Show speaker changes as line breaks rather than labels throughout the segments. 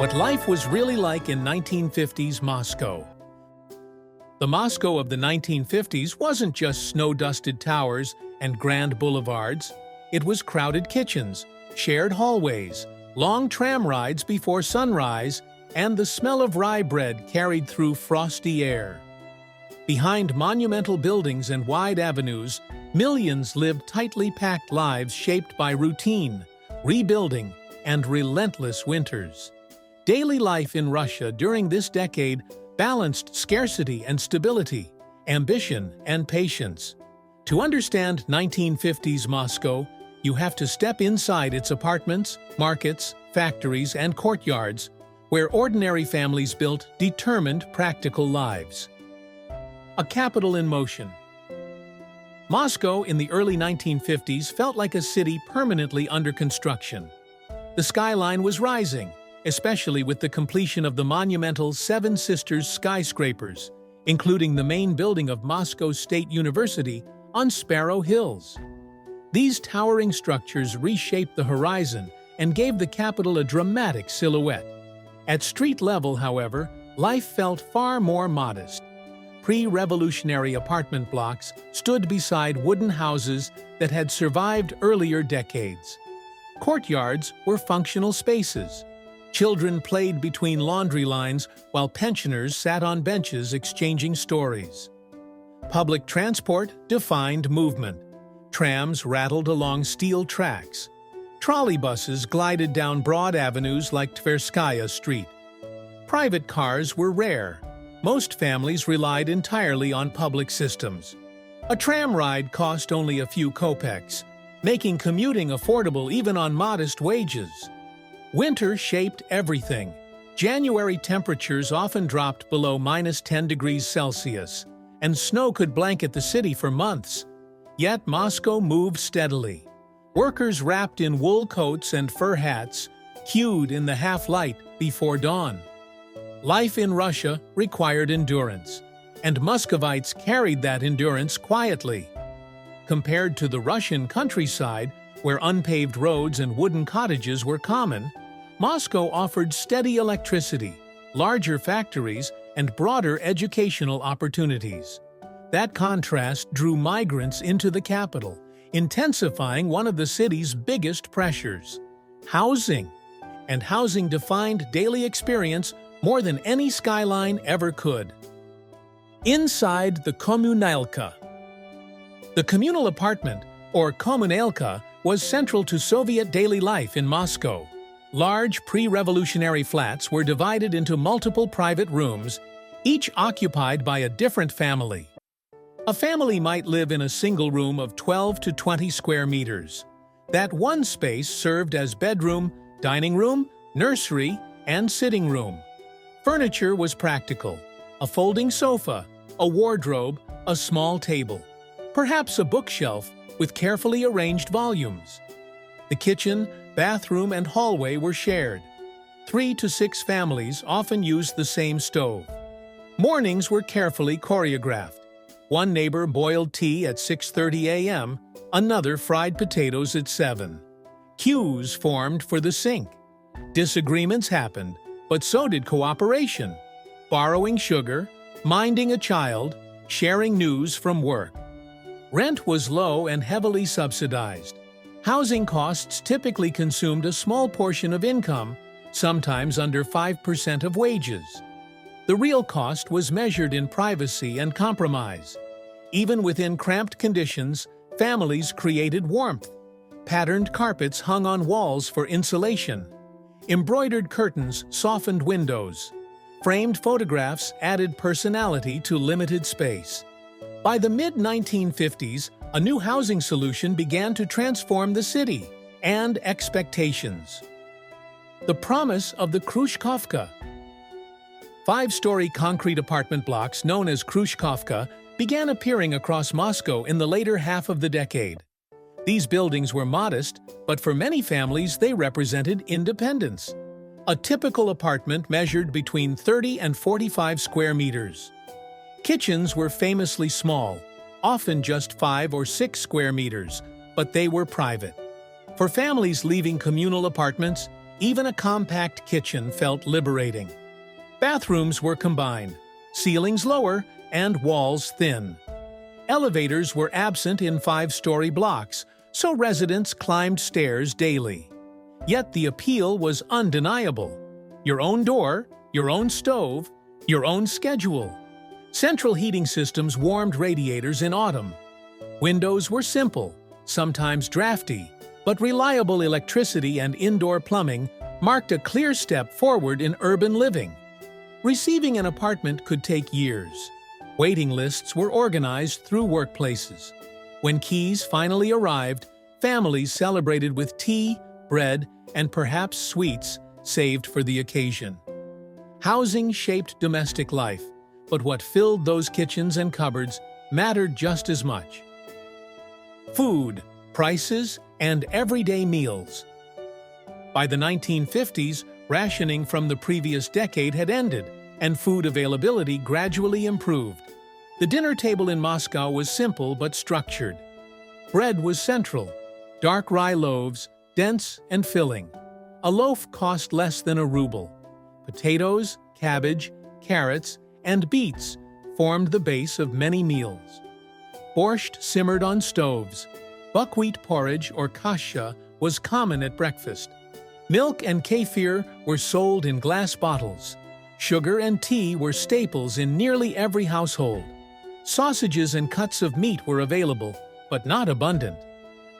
What life was really like in 1950s Moscow. The Moscow of the 1950s wasn't just snow-dusted towers and grand boulevards. It was crowded kitchens, shared hallways, long tram rides before sunrise, and the smell of rye bread carried through frosty air. Behind monumental buildings and wide avenues, millions lived tightly packed lives shaped by routine, rebuilding, and relentless winters. Daily life in Russia during this decade balanced scarcity and stability, ambition and patience. To understand 1950s Moscow, you have to step inside its apartments, markets, factories, and courtyards, where ordinary families built determined, practical lives. A capital in motion. Moscow in the early 1950s felt like a city permanently under construction. The skyline was rising, especially with the completion of the monumental Seven Sisters skyscrapers, including the main building of Moscow State University on Sparrow Hills. These towering structures reshaped the horizon and gave the capital a dramatic silhouette. At street level, however, life felt far more modest. Pre-revolutionary apartment blocks stood beside wooden houses that had survived earlier decades. Courtyards were functional spaces. Children played between laundry lines while pensioners sat on benches exchanging stories. Public transport defined movement. Trams rattled along steel tracks. Trolleybuses glided down broad avenues like Tverskaya Street. Private cars were rare. Most families relied entirely on public systems. A tram ride cost only a few kopeks, making commuting affordable even on modest wages. Winter shaped everything. January temperatures often dropped below -10 degrees Celsius, and snow could blanket the city for months. Yet Moscow moved steadily. Workers wrapped in wool coats and fur hats queued in the half-light before dawn. Life in Russia required endurance, and Muscovites carried that endurance quietly. Compared to the Russian countryside, where unpaved roads and wooden cottages were common, Moscow offered steady electricity, larger factories, and broader educational opportunities. That contrast drew migrants into the capital, intensifying one of the city's biggest pressures: housing. And housing defined daily experience more than any skyline ever could. Inside the kommunalka. The communal apartment, or kommunalka, was central to Soviet daily life in Moscow. Large pre-revolutionary flats were divided into multiple private rooms, each occupied by a different family. A family might live in a single room of 12 to 20 square meters. That one space served as bedroom, dining room, nursery, and sitting room. Furniture was practical: a folding sofa, a wardrobe, a small table, perhaps a bookshelf with carefully arranged volumes. The kitchen, bathroom, and hallway were shared. 3 to 6 families often used the same stove. Mornings were carefully choreographed. One neighbor boiled tea at 6:30 a.m., another fried potatoes at 7. Queues formed for the sink. Disagreements happened, but so did cooperation. Borrowing sugar, minding a child, sharing news from work. Rent was low and heavily subsidized. Housing costs typically consumed a small portion of income, sometimes under 5% of wages. The real cost was measured in privacy and compromise. Even within cramped conditions, families created warmth. Patterned carpets hung on walls for insulation. Embroidered curtains softened windows. Framed photographs added personality to limited space. By the mid-1950s, a new housing solution began to transform the city and expectations. The promise of the Khrushchevka. 5-story concrete apartment blocks known as Khrushchevka began appearing across Moscow in the later half of the decade. These buildings were modest, but for many families they represented independence. A typical apartment measured between 30 and 45 square meters. Kitchens were famously small, often just 5 or 6 square meters, but they were private. For families leaving communal apartments, Even a compact kitchen felt liberating. Bathrooms were combined, ceilings lower and walls thin. Elevators were absent in 5-story blocks, so residents climbed stairs daily. Yet the appeal was undeniable. Your own door, your own stove, your own schedule. Central heating systems warmed radiators in autumn. Windows were simple, sometimes drafty, but reliable electricity and indoor plumbing marked a clear step forward in urban living. Receiving an apartment could take years. Waiting lists were organized through workplaces. When keys finally arrived, families celebrated with tea, bread, and perhaps sweets saved for the occasion. Housing shaped domestic life, but what filled those kitchens and cupboards mattered just as much. Food, prices, and everyday meals. By the 1950s, rationing from the previous decade had ended, and food availability gradually improved. The dinner table in Moscow was simple but structured. Bread was central, dark rye loaves, dense and filling. A loaf cost less than a ruble. Potatoes, cabbage, carrots, and beets formed the base of many meals. Borscht simmered on stoves. Buckwheat porridge or kasha was common at breakfast. Milk and kefir were sold in glass bottles. Sugar and tea were staples in nearly every household. Sausages and cuts of meat were available, but not abundant.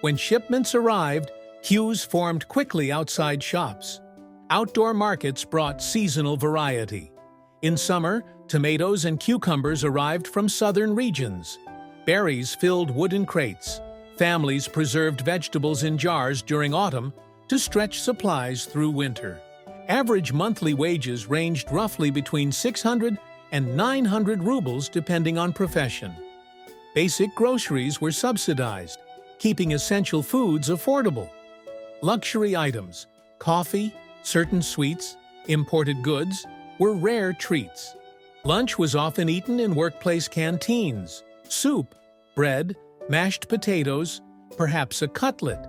When shipments arrived, queues formed quickly outside shops. Outdoor markets brought seasonal variety. In summer, tomatoes and cucumbers arrived from southern regions. Berries filled wooden crates. Families preserved vegetables in jars during autumn to stretch supplies through winter. Average monthly wages ranged roughly between 600 and 900 rubles depending on profession. Basic groceries were subsidized, keeping essential foods affordable. Luxury items, coffee, certain sweets, imported goods, were rare treats. Lunch was often eaten in workplace canteens. Soup, bread, mashed potatoes, perhaps a cutlet.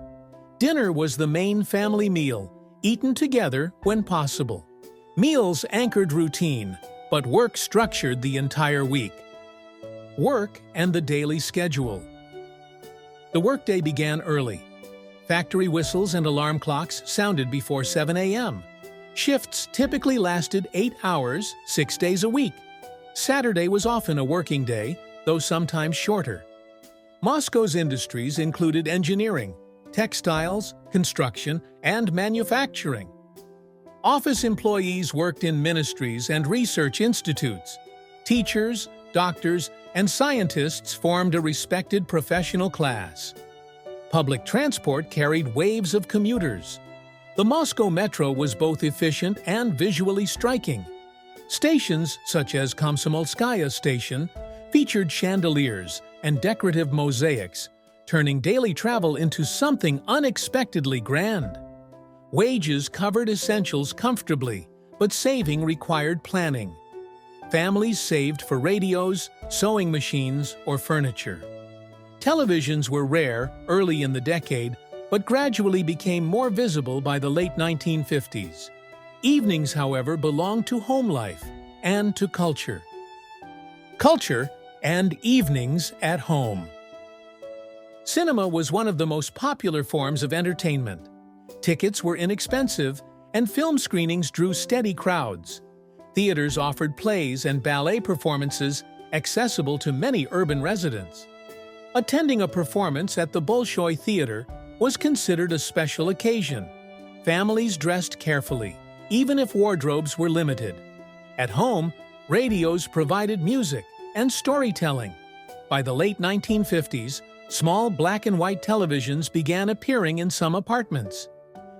Dinner was the main family meal, eaten together when possible. Meals anchored routine, but work structured the entire week. Work and the daily schedule. The workday began early. Factory whistles and alarm clocks sounded before 7 a.m. Shifts typically lasted 8 hours, 6 days a week. Saturday was often a working day, though sometimes shorter. Moscow's industries included engineering, textiles, construction, and manufacturing. Office employees worked in ministries and research institutes. Teachers, doctors, and scientists formed a respected professional class. Public transport carried waves of commuters. The Moscow metro was both efficient and visually striking. Stations, such as Komsomolskaya Station, featured chandeliers and decorative mosaics, turning daily travel into something unexpectedly grand. Wages covered essentials comfortably, but saving required planning. Families saved for radios, sewing machines, or furniture. Televisions were rare early in the decade, but gradually became more visible by the late 1950s. Evenings, however, belonged to home life and to culture. Culture and evenings at home. Cinema was one of the most popular forms of entertainment. Tickets were inexpensive, and film screenings drew steady crowds. Theaters offered plays and ballet performances accessible to many urban residents. Attending a performance at the Bolshoi Theater was considered a special occasion. Families dressed carefully, even if wardrobes were limited. At home, radios provided music and storytelling. By the late 1950s, small black and white televisions began appearing in some apartments.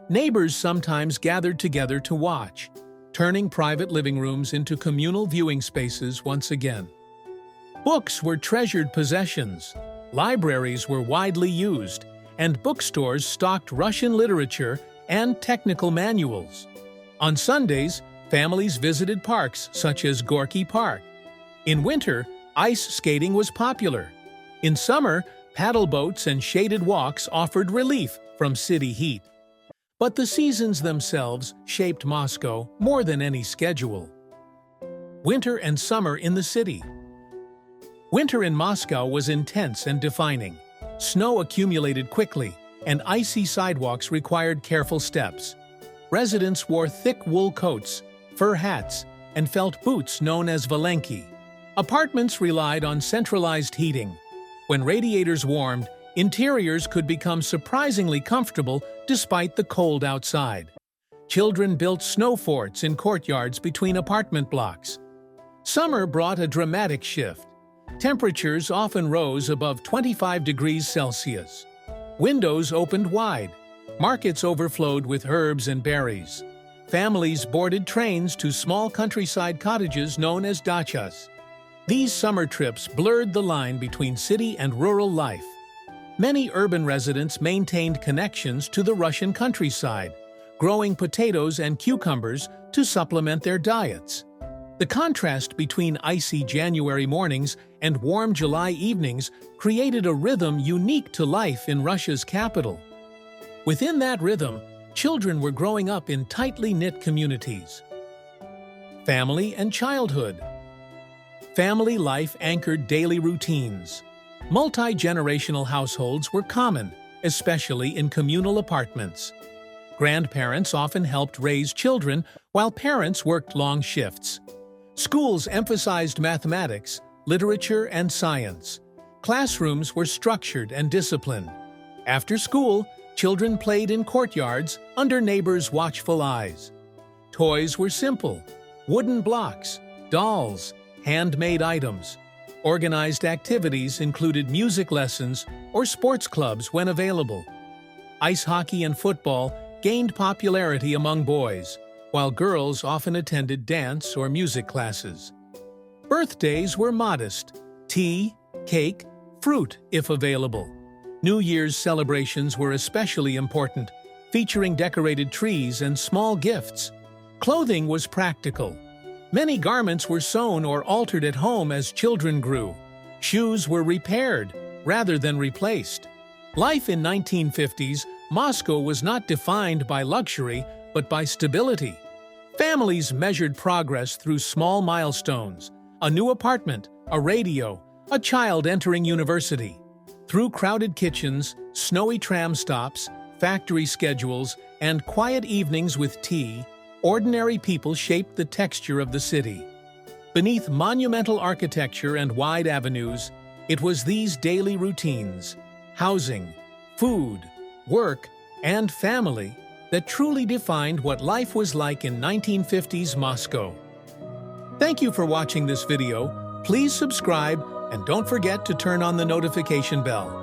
Neighbors sometimes gathered together to watch, turning private living rooms into communal viewing spaces once again. Books were treasured possessions, libraries were widely used, and bookstores stocked Russian literature and technical manuals. On Sundays, families visited parks such as Gorky Park. In winter, ice skating was popular. In summer, paddle boats and shaded walks offered relief from city heat. But the seasons themselves shaped Moscow more than any schedule. Winter and summer in the city. Winter in Moscow was intense and defining. Snow accumulated quickly, and icy sidewalks required careful steps. Residents wore thick wool coats, fur hats, and felt boots known as valenki. Apartments relied on centralized heating. When radiators warmed, interiors could become surprisingly comfortable despite the cold outside. Children built snow forts in courtyards between apartment blocks. Summer brought a dramatic shift. Temperatures often rose above 25 degrees Celsius. Windows opened wide. Markets overflowed with herbs and berries. Families boarded trains to small countryside cottages known as dachas. These summer trips blurred the line between city and rural life. Many urban residents maintained connections to the Russian countryside, growing potatoes and cucumbers to supplement their diets. The contrast between icy January mornings and warm July evenings created a rhythm unique to life in Russia's capital. Within that rhythm, children were growing up in tightly knit communities. Family and childhood. Family life anchored daily routines. Multi-generational households were common, especially in communal apartments. Grandparents often helped raise children while parents worked long shifts. Schools emphasized mathematics, literature, and science. Classrooms were structured and disciplined. After school, children played in courtyards under neighbors' watchful eyes. Toys were simple: wooden blocks, dolls, handmade items. Organized activities included music lessons or sports clubs when available. Ice hockey and football gained popularity among boys, while girls often attended dance or music classes. Birthdays were modest: tea, cake, fruit if available. New Year's celebrations were especially important, featuring decorated trees and small gifts. Clothing was practical. Many garments were sewn or altered at home as children grew. Shoes were repaired rather than replaced. Life in 1950s Moscow was not defined by luxury, but by stability. Families measured progress through small milestones: a new apartment, a radio, a child entering university. Through crowded kitchens, snowy tram stops, factory schedules, and quiet evenings with tea, ordinary people shaped the texture of the city. Beneath monumental architecture and wide avenues, it was these daily routines, housing, food, work, and family, that truly defined what life was like in 1950s Moscow. Thank you for watching this video. Please subscribe and don't forget to turn on the notification bell.